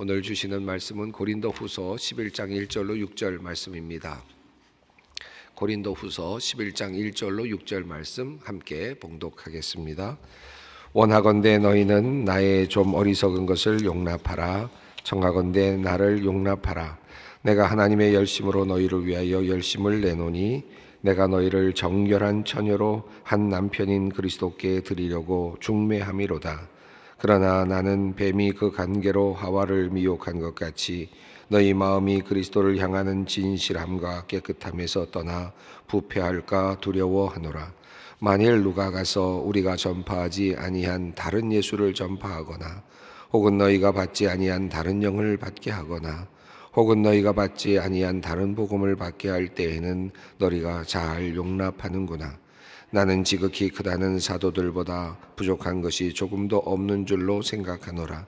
오늘 주시는 말씀은 고린도후서 11장 1절로 6절 말씀입니다. 고린도후서 11장 1절로 6절 말씀 함께 봉독하겠습니다. 원하건대 너희는 나의 좀 어리석은 것을 용납하라. 청하건대 나를 용납하라. 내가 하나님의 열심으로 너희를 위하여 열심을 내노니 내가 너희를 정결한 처녀로 한 남편인 그리스도께 드리려고 중매함이로다. 그러나 나는 뱀이 그 관계로 하와를 미혹한 것 같이 너희 마음이 그리스도를 향하는 진실함과 깨끗함에서 떠나 부패할까 두려워하노라. 만일 누가 가서 우리가 전파하지 아니한 다른 예수를 전파하거나 혹은 너희가 받지 아니한 다른 영을 받게 하거나 혹은 너희가 받지 아니한 다른 복음을 받게 할 때에는 너희가 잘 용납하는구나. 나는 지극히 크다는 사도들보다 부족한 것이 조금도 없는 줄로 생각하노라.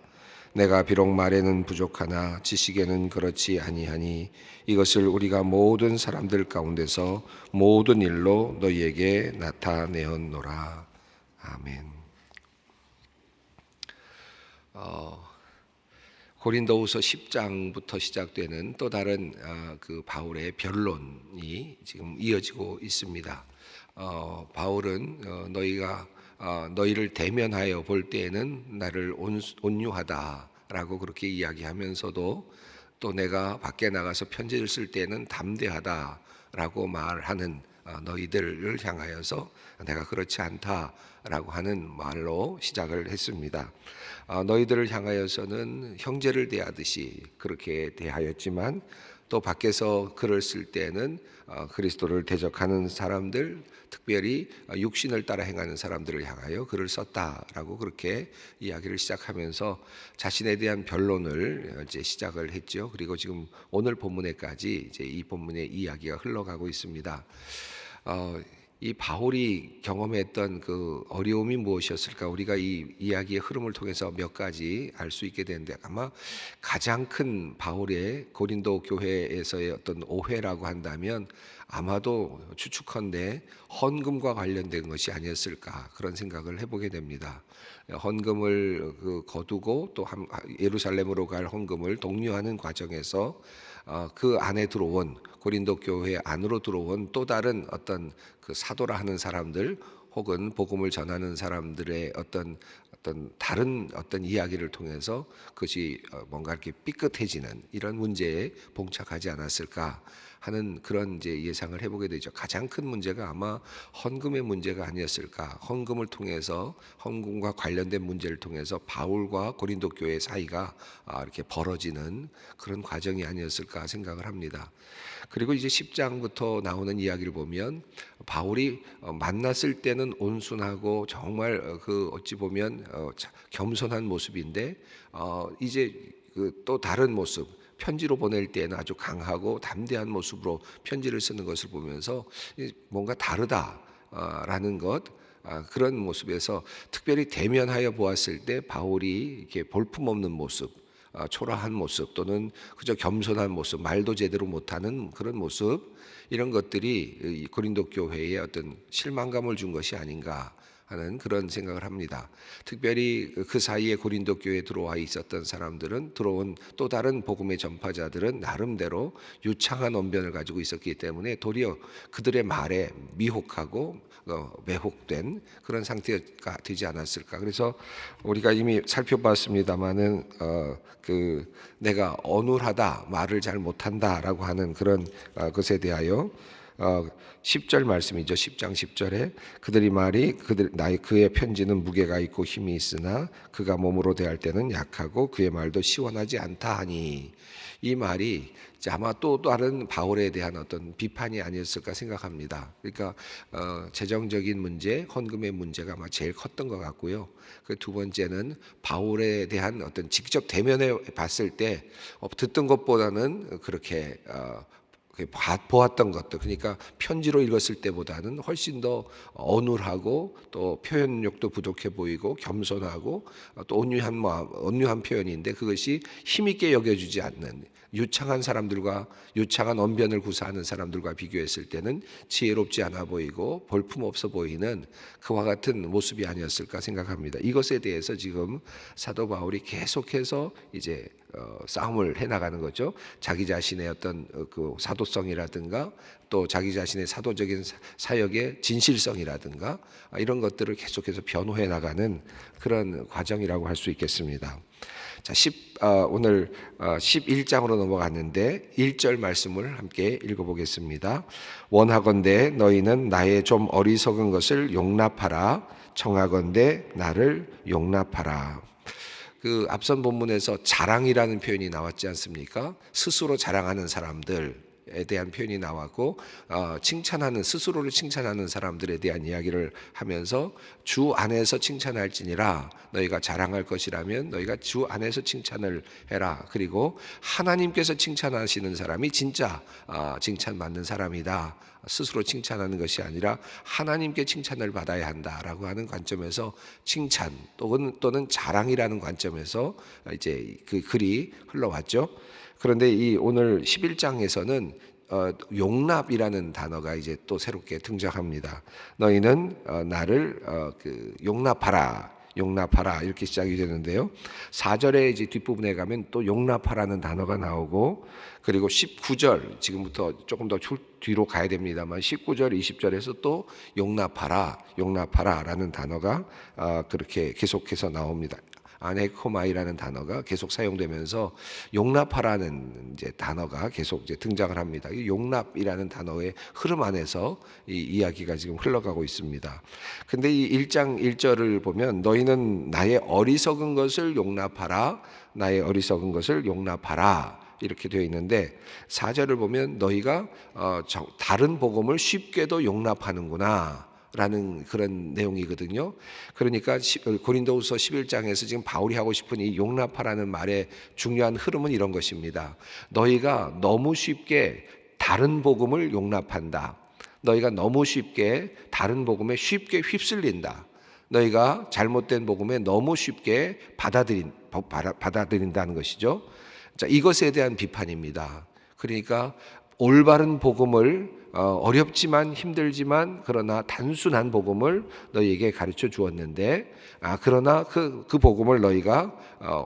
내가 비록 말에는 부족하나 지식에는 그렇지 아니하니 이것을 우리가 모든 사람들 가운데서 모든 일로 너희에게 나타내었노라. 아멘. 고린도후서 10장부터 시작되는 또 다른 그 바울의 변론이 지금 이어지고 있습니다. 바울은 너희가 너희를 대면하여 볼 때에는 나를 온유하다라고 그렇게 이야기하면서도 또 내가 밖에 나가서 편지를 쓸 때는 담대하다라고 말하는 너희들을 향하여서 내가 그렇지 않다라고 하는 말로 시작을 했습니다. 너희들을 향하여서는 형제를 대하듯이 그렇게 대하였지만 또 밖에서 글을 쓸 때는 그리스도를 대적하는 사람들, 특별히 육신을 따라 행하는 사람들을 향하여 글을 썼다라고 그렇게 이야기를 시작하면서 자신에 대한 변론을 이제 시작을 했죠. 그리고 지금 오늘 본문에까지 이제 이 본문의 이야기가 흘러가고 있습니다. 이 바울이 경험했던 그 어려움이 무엇이었을까? 우리가 이 이야기의 흐름을 통해서 몇 가지 알 수 있게 되는데 아마 가장 큰 바울의 고린도 교회에서의 어떤 오해라고 한다면 아마도 추측컨대 헌금과 관련된 것이 아니었을까 그런 생각을 해보게 됩니다. 헌금을 거두고 또 예루살렘으로 갈 헌금을 독려하는 과정에서 그 안에 들어온 고린도 교회 안으로 들어온 또 다른 어떤 그 사도라 하는 사람들 혹은 복음을 전하는 사람들의 어떤 다른 어떤 이야기를 통해서 그것이 뭔가 이렇게 삐끗해지는 이런 문제에 봉착하지 않았을까 하는 그런 이제 예상을 해보게 되죠. 가장 큰 문제가 아마 헌금의 문제가 아니었을까. 헌금을 통해서 헌금과 관련된 문제를 통해서 바울과 고린도 교회 사이가 이렇게 벌어지는 그런 과정이 아니었을까 생각을 합니다. 그리고 이제 10장부터 나오는 이야기를 보면 바울이 만났을 때는 온순하고 정말 그 어찌 보면 겸손한 모습인데 이제 그 또 다른 모습 편지로 보낼 때는 아주 강하고 담대한 모습으로 편지를 쓰는 것을 보면서 뭔가 다르다라는 것 그런 모습에서 특별히 대면하여 보았을 때 바울이 이렇게 볼품없는 모습 초라한 모습 또는 그저 겸손한 모습 말도 제대로 못하는 그런 모습 이런 것들이 고린도 교회에 어떤 실망감을 준 것이 아닌가 하는 그런 생각을 합니다. 특별히 그 사이에 고린도 교회에 들어와 있었던 사람들은 들어온 또 다른 복음의 전파자들은 나름대로 유창한 언변을 가지고 있었기 때문에 도리어 그들의 말에 미혹하고 매혹된 그런 상태가 되지 않았을까. 그래서 우리가 이미 살펴봤습니다마는 내가 어눌하다 말을 잘 못한다라고 하는 그런 것에 대하여 10절 말씀이죠. 10장 10절에 그들이 말이 그의 편지는 무게가 있고 힘이 있으나 그가 몸으로 대할 때는 약하고 그의 말도 시원하지 않다 하니 이 말이 아마 또 다른 바울에 대한 어떤 비판이 아니었을까 생각합니다. 그러니까 재정적인 문제, 헌금의 문제가 아마 제일 컸던 것 같고요. 그 두 번째는 바울에 대한 어떤 직접 대면해 봤을 때 듣던 것보다는 그렇게 보았던 것도 그러니까 편지로 읽었을 때보다는 훨씬 더 어눌하고 또 표현력도 부족해 보이고 겸손하고 또 온유한 표현인데 그것이 힘있게 여겨주지 않는 유창한 사람들과 유창한 언변을 구사하는 사람들과 비교했을 때는 지혜롭지 않아 보이고 볼품없어 보이는 그와 같은 모습이 아니었을까 생각합니다. 이것에 대해서 지금 사도 바울이 계속해서 이제 싸움을 해나가는 거죠. 자기 자신의 어떤 그 사도성이라든가 또 자기 자신의 사도적인 사역의 진실성이라든가 이런 것들을 계속해서 변호해 나가는 그런 과정이라고 할 수 있겠습니다. 자, 오늘 11장으로 넘어갔는데 1절 말씀을 함께 읽어보겠습니다. 원하건대 너희는 나의 좀 어리석은 것을 용납하라. 청하건대 나를 용납하라. 그 앞선 본문에서 자랑이라는 표현이 나왔지 않습니까? 스스로 자랑하는 사람들에 대한 표현이 나왔고 칭찬하는 스스로를 칭찬하는 사람들에 대한 이야기를 하면서 주 안에서 칭찬할지니라. 너희가 자랑할 것이라면 너희가 주 안에서 칭찬을 해라. 그리고 하나님께서 칭찬하시는 사람이 진짜 칭찬 받는 사람이다. 스스로 칭찬하는 것이 아니라 하나님께 칭찬을 받아야 한다라고 하는 관점에서 칭찬 또는 자랑이라는 관점에서 이제 그 글이 흘러왔죠. 그런데 이 오늘 11장에서는 용납이라는 단어가 이제 또 새롭게 등장합니다. 너희는 나를 용납하라. 이렇게 시작이 되는데요. 4절에 이제 뒷부분에 가면 또 용납하라는 단어가 나오고, 그리고 19절 지금부터 조금 더 뒤로 가야 됩니다만 19절 20절에서 또 용납하라라는 단어가 그렇게 계속해서 나옵니다. 아네코마이라는 단어가 계속 사용되면서 용납하라는 이제 단어가 계속 이제 등장을 합니다. 이 용납이라는 단어의 흐름 안에서 이 이야기가 지금 흘러가고 있습니다. 근데 이 1장 1절을 보면 너희는 나의 어리석은 것을 용납하라. 나의 어리석은 것을 용납하라. 이렇게 되어 있는데 4절을 보면 너희가 다른 복음을 쉽게도 용납하는구나 라는 그런 내용이거든요. 그러니까 고린도후서 11장에서 지금 바울이 하고 싶은 이 용납하라는 말의 중요한 흐름은 이런 것입니다. 너희가 너무 쉽게 다른 복음을 용납한다. 너희가 너무 쉽게 다른 복음에 쉽게 휩쓸린다. 너희가 잘못된 복음에 너무 쉽게 받아들인다는 것이죠. 자, 이것에 대한 비판입니다. 그러니까 올바른 복음을 어렵지만 힘들지만 그러나 단순한 복음을 너희에게 가르쳐 주었는데 그러나 그 복음을 너희가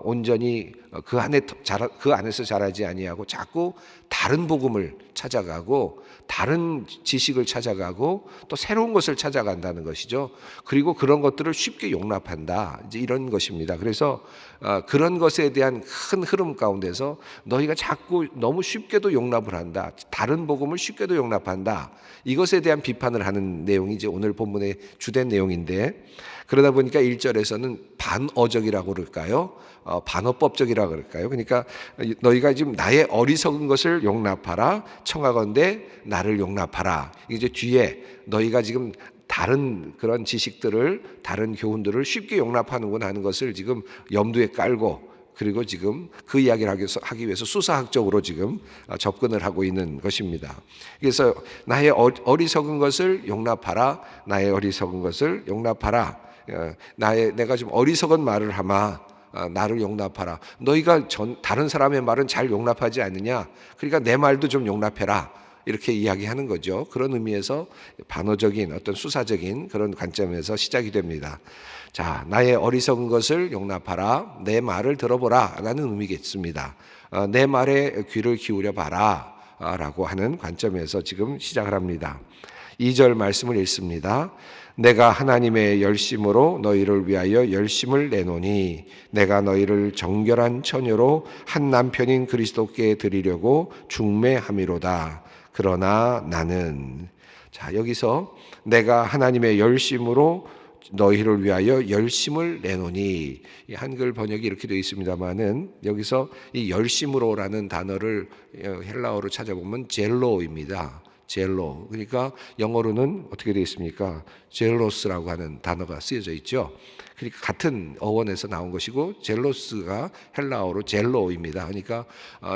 온전히 그 안에서 자라지 아니하고 자꾸 다른 복음을 찾아가고 다른 지식을 찾아가고 또 새로운 것을 찾아간다는 것이죠. 그리고 그런 것들을 쉽게 용납한다. 이제 이런 것입니다. 그래서 그런 것에 대한 큰 흐름 가운데서 너희가 자꾸 너무 쉽게도 용납을 한다. 다른 복음을 쉽게도 용납한다. 이것에 대한 비판을 하는 내용이 이제 오늘 본문의 주된 내용인데, 그러다 보니까 1절에서는 반어적이라고 그럴까요? 반어법적이라고 그럴까요? 그러니까 너희가 지금 나의 어리석은 것을 용납하라. 청하건대 나를 용납하라. 이제 뒤에 너희가 지금 다른 그런 지식들을, 다른 교훈들을 쉽게 용납하는구나 하는 것을 지금 염두에 깔고, 그리고 지금 그 이야기를 하기 위해서 수사학적으로 지금 접근을 하고 있는 것입니다. 그래서 나의 어리석은 것을 용납하라. 나의 어리석은 것을 용납하라. 내가 좀 어리석은 말을 하마. 나를 용납하라. 너희가 다른 사람의 말은 잘 용납하지 않느냐. 그러니까 내 말도 좀 용납해라. 이렇게 이야기하는 거죠. 그런 의미에서 반어적인 어떤 수사적인 그런 관점에서 시작이 됩니다. 자, 나의 어리석은 것을 용납하라. 내 말을 들어보라 라는 의미겠습니다. 내 말에 귀를 기울여 봐라 라고 하는 관점에서 지금 시작을 합니다. 2절 말씀을 읽습니다. 내가 하나님의 열심으로 너희를 위하여 열심을 내노니 내가 너희를 정결한 처녀로 한 남편인 그리스도께 드리려고 중매함이로다. 그러나 나는, 자, 여기서 내가 하나님의 열심으로 너희를 위하여 열심을 내노니, 이 한글 번역이 이렇게 되어 있습니다만은 여기서 이 열심으로라는 단어를 헬라어로 찾아보면 젤로입니다. 젤로. 그러니까 영어로는 어떻게 되어 있습니까? 젤로스라고 하는 단어가 쓰여져 있죠. 그러니까 같은 어원에서 나온 것이고 젤로스가 헬라어로 젤로입니다. 그러니까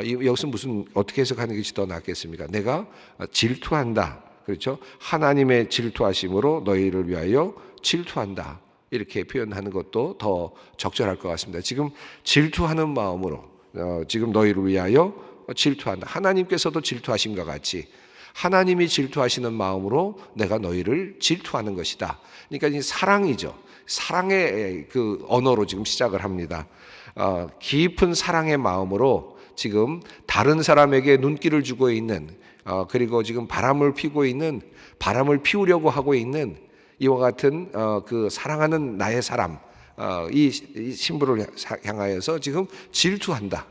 여기서 무슨 어떻게 해석하는 것이 더 낫겠습니까? 내가 질투한다. 그렇죠? 하나님의 질투하심으로 너희를 위하여 질투한다. 이렇게 표현하는 것도 더 적절할 것 같습니다. 지금 질투하는 마음으로 지금 너희를 위하여 질투한다. 하나님께서도 질투하심과 같이 하나님이 질투하시는 마음으로 내가 너희를 질투하는 것이다. 그러니까 이 사랑이죠. 사랑의 그 언어로 지금 시작을 합니다. 깊은 사랑의 마음으로 지금 다른 사람에게 눈길을 주고 있는, 그리고 지금 바람을 피우려고 하고 있는 이와 같은 그 사랑하는 나의 사람, 이 신부를 향하여서 지금 질투한다.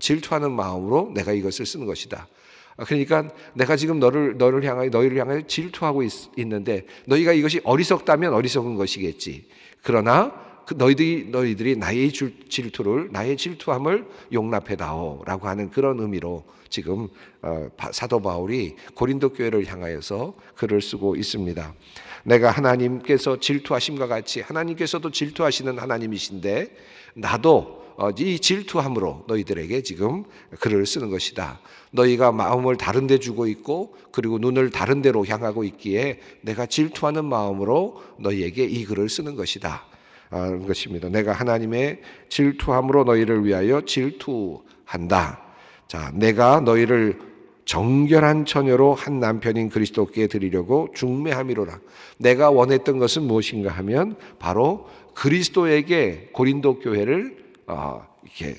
질투하는 마음으로 내가 이것을 쓰는 것이다. 그러니까 내가 지금 너희를 향하여 질투하고 있는데, 너희가 이것이 어리석다면 어리석은 것이겠지. 그러나 너희들이 나의 질투함을 용납해다오라고 하는 그런 의미로 지금 사도 바울이 고린도 교회를 향하여서 글을 쓰고 있습니다. 내가 하나님께서 질투하심과 같이 하나님께서도 질투하시는 하나님이신데, 나도 이 질투함으로 너희들에게 지금 글을 쓰는 것이다. 너희가 마음을 다른 데 주고 있고, 그리고 눈을 다른 데로 향하고 있기에 내가 질투하는 마음으로 너희에게 이 글을 쓰는 것이다. 것입니다. 내가 하나님의 질투함으로 너희를 위하여 질투한다. 자, 내가 너희를 정결한 처녀로 한 남편인 그리스도께 드리려고 중매함이로라. 내가 원했던 것은 무엇인가 하면 바로 그리스도에게 고린도 교회를 이렇게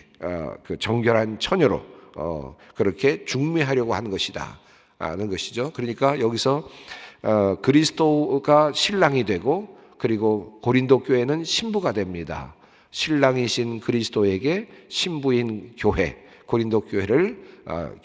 그 정결한 처녀로 그렇게 중매하려고 하는 것이다. 하는 것이죠. 그러니까 여기서 그리스도가 신랑이 되고, 그리고 고린도 교회는 신부가 됩니다. 신랑이신 그리스도에게 신부인 교회, 고린도 교회를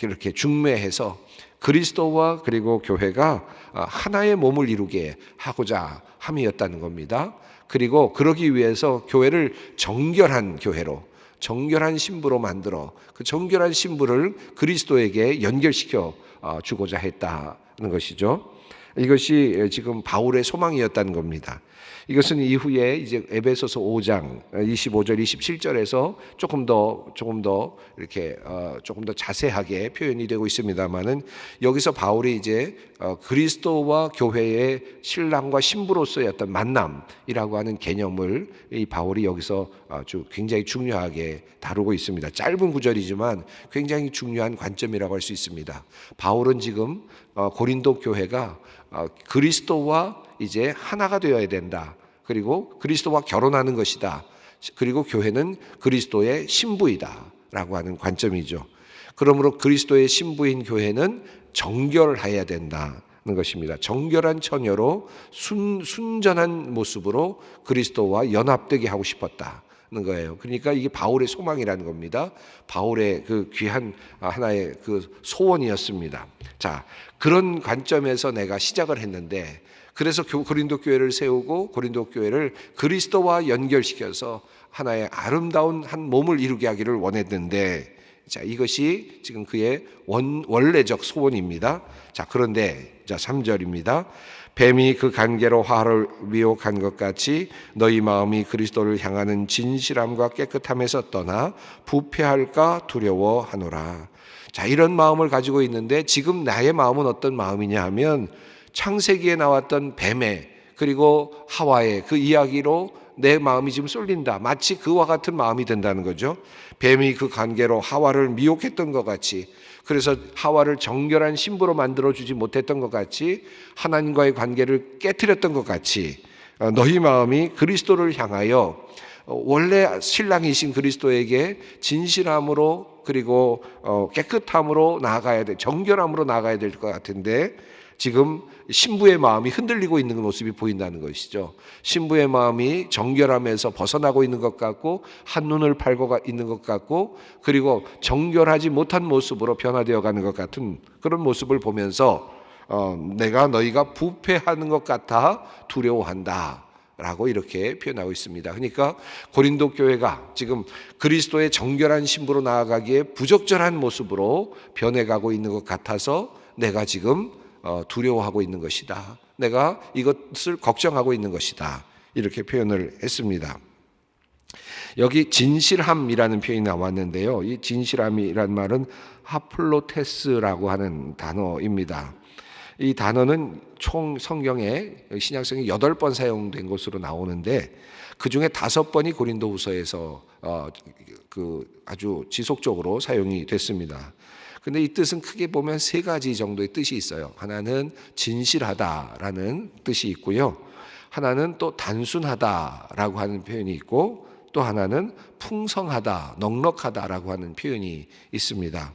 이렇게 중매해서 그리스도와 그리고 교회가 하나의 몸을 이루게 하고자 함이었다는 겁니다. 그리고 그러기 위해서 교회를 정결한 교회로, 정결한 신부로 만들어 그 정결한 신부를 그리스도에게 연결시켜 주고자 했다는 것이죠. 이것이 지금 바울의 소망이었다는 겁니다. 이것은 이후에 이제 에베소서 5장 25절 27절에서 조금 더 이렇게 조금 더 자세하게 표현이 되고 있습니다만은, 여기서 바울이 이제 그리스도와 교회의 신랑과 신부로서의 어떤 만남이라고 하는 개념을 이 바울이 여기서 아주 굉장히 중요하게 다루고 있습니다. 짧은 구절이지만 굉장히 중요한 관점이라고 할 수 있습니다. 바울은 지금 고린도 교회가 그리스도와 이제 하나가 되어야 된다. 그리고 그리스도와 결혼하는 것이다. 그리고 교회는 그리스도의 신부이다 라고 하는 관점이죠. 그러므로 그리스도의 신부인 교회는 정결해야 된다는 것입니다. 정결한 처녀로 순전한 모습으로 그리스도와 연합되게 하고 싶었다는 거예요. 그러니까 이게 바울의 소망이라는 겁니다. 바울의 그 귀한 하나의 그 소원이었습니다. 자, 그런 관점에서 내가 시작을 했는데, 그래서 고린도 교회를 세우고 고린도 교회를 그리스도와 연결시켜서 하나의 아름다운 한 몸을 이루게 하기를 원했는데, 자, 이것이 지금 그의 원래적 소원입니다. 자, 그런데 자 3절입니다. 뱀이 그 관계로 화를 미혹한 것 같이 너희 마음이 그리스도를 향하는 진실함과 깨끗함에서 떠나 부패할까 두려워하노라. 자, 이런 마음을 가지고 있는데, 지금 나의 마음은 어떤 마음이냐 하면 창세기에 나왔던 뱀의 그리고 하와의 그 이야기로 내 마음이 지금 쏠린다. 마치 그와 같은 마음이 된다는 거죠. 뱀이 그 관계로 하와를 미혹했던 것 같이, 그래서 하와를 정결한 신부로 만들어주지 못했던 것 같이, 하나님과의 관계를 깨트렸던 것 같이 너희 마음이 그리스도를 향하여 원래 신랑이신 그리스도에게 진실함으로 그리고 깨끗함으로 나아가야 돼, 정결함으로 나아가야 될 것 같은데, 지금 신부의 마음이 흔들리고 있는 모습이 보인다는 것이죠. 신부의 마음이 정결함에서 벗어나고 있는 것 같고, 한눈을 팔고 있는 것 같고, 그리고 정결하지 못한 모습으로 변화되어 가는 것 같은 그런 모습을 보면서 내가 너희가 부패하는 것 같아 두려워한다 라고 이렇게 표현하고 있습니다. 그러니까 고린도 교회가 지금 그리스도의 정결한 신부로 나아가기에 부적절한 모습으로 변해가고 있는 것 같아서 내가 지금 두려워하고 있는 것이다. 내가 이것을 걱정하고 있는 것이다. 이렇게 표현을 했습니다. 여기 진실함이라는 표현이 나왔는데요. 이 진실함이란 말은 하플로테스라고 하는 단어입니다. 이 단어는 총 성경에 신약성에 8번 사용된 것으로 나오는데, 그 중에 5번이 고린도후서에서 아주 지속적으로 사용이 됐습니다. 근데 이 뜻은 크게 보면 3가지 정도의 뜻이 있어요. 하나는 진실하다라는 뜻이 있고요. 하나는 또 단순하다라고 하는 표현이 있고, 또 하나는 풍성하다, 넉넉하다라고 하는 표현이 있습니다.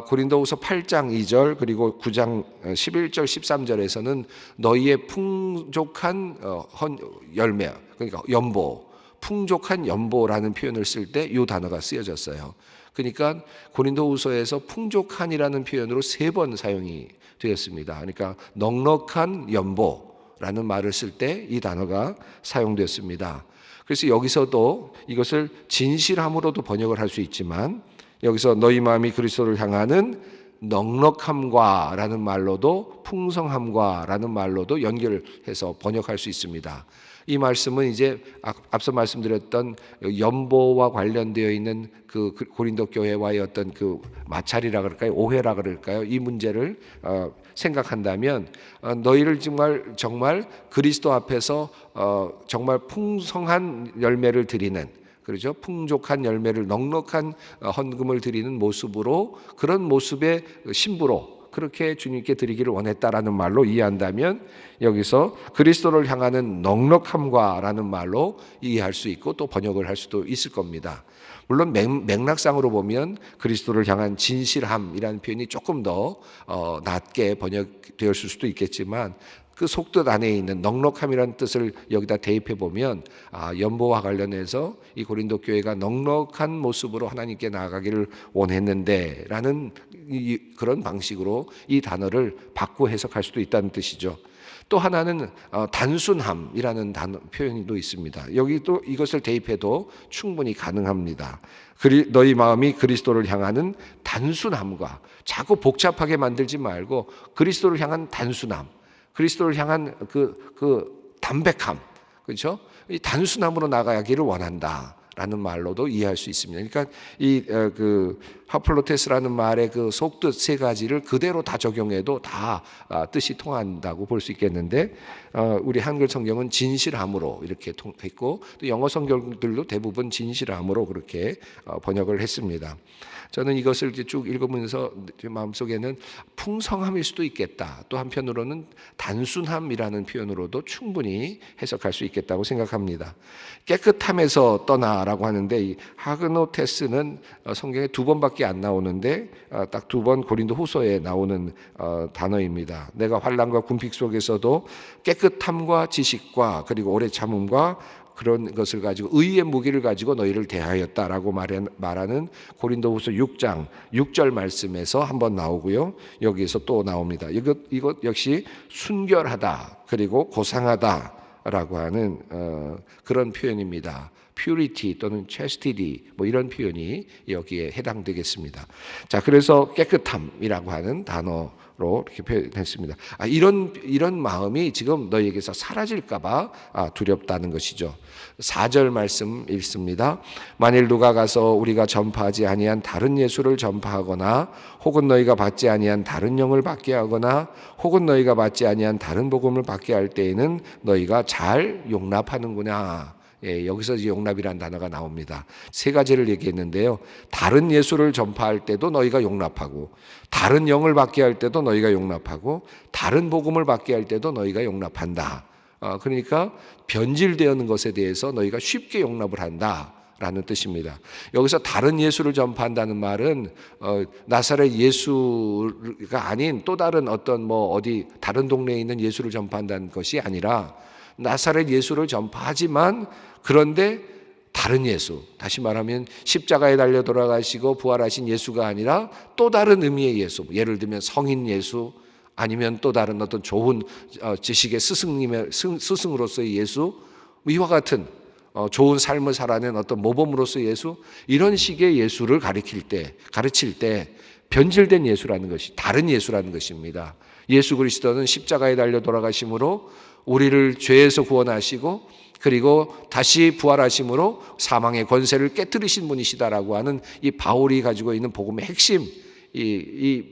고린도후서 8장 2절 그리고 9장 11절 13절에서는 너희의 풍족한 열매, 그러니까 연보, 풍족한 연보라는 표현을 쓸 때 이 단어가 쓰여졌어요. 그러니까 고린도후서에서 풍족한이라는 표현으로 3번 사용이 되었습니다. 그러니까 넉넉한 연보라는 말을 쓸 때 이 단어가 사용되었습니다. 그래서 여기서도 이것을 진실함으로도 번역을 할 수 있지만 여기서 너희 마음이 그리스도를 향하는 넉넉함과라는 말로도 풍성함과라는 말로도 연결해서 번역할 수 있습니다. 이 말씀은 이제 앞서 말씀드렸던 연보와 관련되어 있는 그 고린도 교회와의 어떤 그 마찰이라 그럴까요? 오해라 그럴까요? 이 문제를 생각한다면 너희를 정말 그리스도 앞에서 정말 풍성한 열매를 드리는, 그렇죠? 풍족한 열매를 넉넉한 헌금을 드리는 모습으로, 그런 모습의 신부로 그렇게 주님께 드리기를 원했다라는 말로 이해한다면 여기서 그리스도를 향하는 넉넉함과라는 말로 이해할 수 있고 또 번역을 할 수도 있을 겁니다. 물론 맥락상으로 보면 그리스도를 향한 진실함이라는 표현이 조금 더 낮게 번역되었을 수도 있겠지만 그 속뜻 안에 있는 넉넉함이라는 뜻을 여기다 대입해 보면 연보와 관련해서 이 고린도 교회가 넉넉한 모습으로 하나님께 나아가기를 원했는데 라는 그런 방식으로 이 단어를 바꿔 해석할 수도 있다는 뜻이죠. 또 하나는 단순함이라는 표현도 있습니다. 여기 또 이것을 대입해도 충분히 가능합니다. 너희 마음이 그리스도를 향하는 단순함과, 자꾸 복잡하게 만들지 말고 그리스도를 향한 단순함, 그리스도를 향한 그 담백함, 그렇죠? 이 단순함으로 나가기를 원한다라는 말로도 이해할 수 있습니다. 그러니까 이 하플로테스라는 말의 그 속뜻 3가지를 그대로 다 적용해도 다 뜻이 통한다고 볼 수 있겠는데, 우리 한글 성경은 진실함으로 이렇게 통했고 또 영어 성경들도 대부분 진실함으로 그렇게 번역을 했습니다. 저는 이것을 쭉 읽으면서 마음속에는 풍성함일 수도 있겠다, 또 한편으로는 단순함이라는 표현으로도 충분히 해석할 수 있겠다고 생각합니다. 깨끗함에서 떠나라고 하는데 이 하그노테스는 성경에 2번밖에 안 나오는데 딱 2번 고린도 후서에 나오는 단어입니다. 내가 환난과 궁핍 속에서도 깨끗함과 지식과 그리고 오래 참음과 그런 것을 가지고 의의 무기를 가지고 너희를 대하였다라고 말하는 고린도후서 6장 6절 말씀에서 한번 나오고요. 여기에서 또 나옵니다. 이것 역시 순결하다 그리고 고상하다라고 하는 그런 표현입니다. purity 또는 chastity 뭐 이런 표현이 여기에 해당되겠습니다. 자, 그래서 깨끗함이라고 하는 단어로 이렇게 표현했습니다. 이런 마음이 지금 너희에게서 사라질까봐 두렵다는 것이죠. 4절 말씀 읽습니다. 만일 누가 가서 우리가 전파하지 아니한 다른 예수를 전파하거나 혹은 너희가 받지 아니한 다른 영을 받게 하거나 혹은 너희가 받지 아니한 다른 복음을 받게 할 때에는 너희가 잘 용납하는구나. 여기서 용납이라는 단어가 나옵니다. 3가지를 얘기했는데요. 다른 예수를 전파할 때도 너희가 용납하고, 다른 영을 받게 할 때도 너희가 용납하고, 다른 복음을 받게 할 때도 너희가 용납한다. 그러니까 변질되는 것에 대해서 너희가 쉽게 용납을 한다라는 뜻입니다. 여기서 다른 예수를 전파한다는 말은 나사렛 예수가 아닌 또 다른 어떤 어디 다른 동네에 있는 예수를 전파한다는 것이 아니라 나사렛 예수를 전파하지만 그런데 다른 예수, 다시 말하면 십자가에 달려 돌아가시고 부활하신 예수가 아니라 또 다른 의미의 예수, 예를 들면 성인 예수, 아니면 또 다른 어떤 좋은 지식의 스승으로서의 예수, 이와 같은 좋은 삶을 살아낸 어떤 모범으로서의 예수, 이런 식의 예수를 가르칠 때 변질된 예수라는 것이 다른 예수라는 것입니다. 예수 그리스도는 십자가에 달려 돌아가심으로 우리를 죄에서 구원하시고 그리고 다시 부활하심으로 사망의 권세를 깨뜨리신 분이시다라고 하는 이 바울이 가지고 있는 복음의 핵심, 이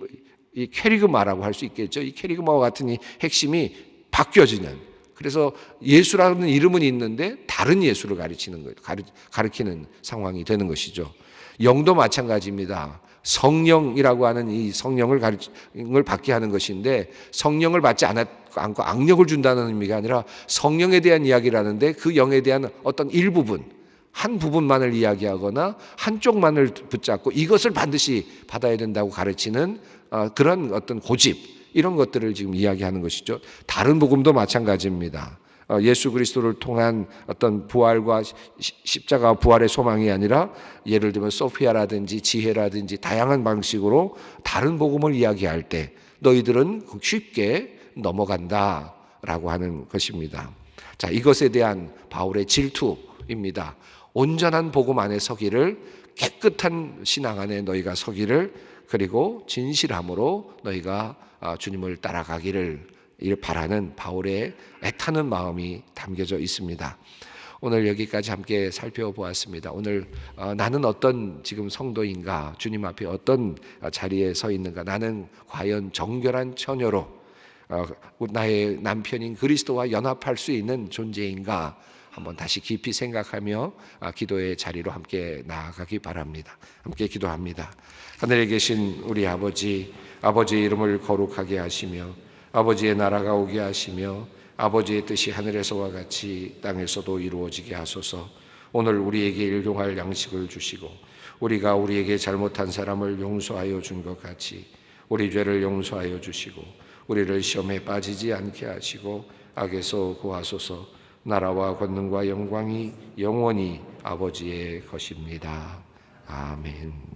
캐리그마라고 할 수 있겠죠. 이 캐리그마와 같은 이 핵심이 바뀌어지는, 그래서 예수라는 이름은 있는데 다른 예수를 가리키는 상황이 되는 것이죠. 영도 마찬가지입니다. 성령이라고 하는 이 성령을 받게 하는 것인데, 성령을 받지 않고 악력을 준다는 의미가 아니라 성령에 대한 이야기를 하는데 그 영에 대한 어떤 일부분, 한 부분만을 이야기하거나 한쪽만을 붙잡고 이것을 반드시 받아야 된다고 가르치는 그런 어떤 고집, 이런 것들을 지금 이야기하는 것이죠. 다른 복음도 마찬가지입니다. 예수 그리스도를 통한 어떤 부활과 십자가 부활의 소망이 아니라 예를 들면 소피아라든지 지혜라든지 다양한 방식으로 다른 복음을 이야기할 때 너희들은 쉽게 넘어간다라고 하는 것입니다. 자, 이것에 대한 바울의 질투입니다. 온전한 복음 안에 서기를, 깨끗한 신앙 안에 너희가 서기를, 그리고 진실함으로 너희가 주님을 따라가기를 바라는 바울의 애타는 마음이 담겨져 있습니다. 오늘 여기까지 함께 살펴보았습니다. 오늘 나는 어떤 지금 성도인가, 주님 앞에 어떤 자리에 서 있는가, 나는 과연 정결한 처녀로 나의 남편인 그리스도와 연합할 수 있는 존재인가, 한번 다시 깊이 생각하며 기도의 자리로 함께 나아가기 바랍니다. 함께 기도합니다. 하늘에 계신 우리 아버지, 아버지의 이름을 거룩하게 하시며 아버지의 나라가 오게 하시며 아버지의 뜻이 하늘에서와 같이 땅에서도 이루어지게 하소서. 오늘 우리에게 일용할 양식을 주시고 우리가 우리에게 잘못한 사람을 용서하여 준 것 같이 우리 죄를 용서하여 주시고 우리를 시험에 빠지지 않게 하시고 악에서 구하소서. 나라와 권능과 영광이 영원히 아버지의 것입니다. 아멘.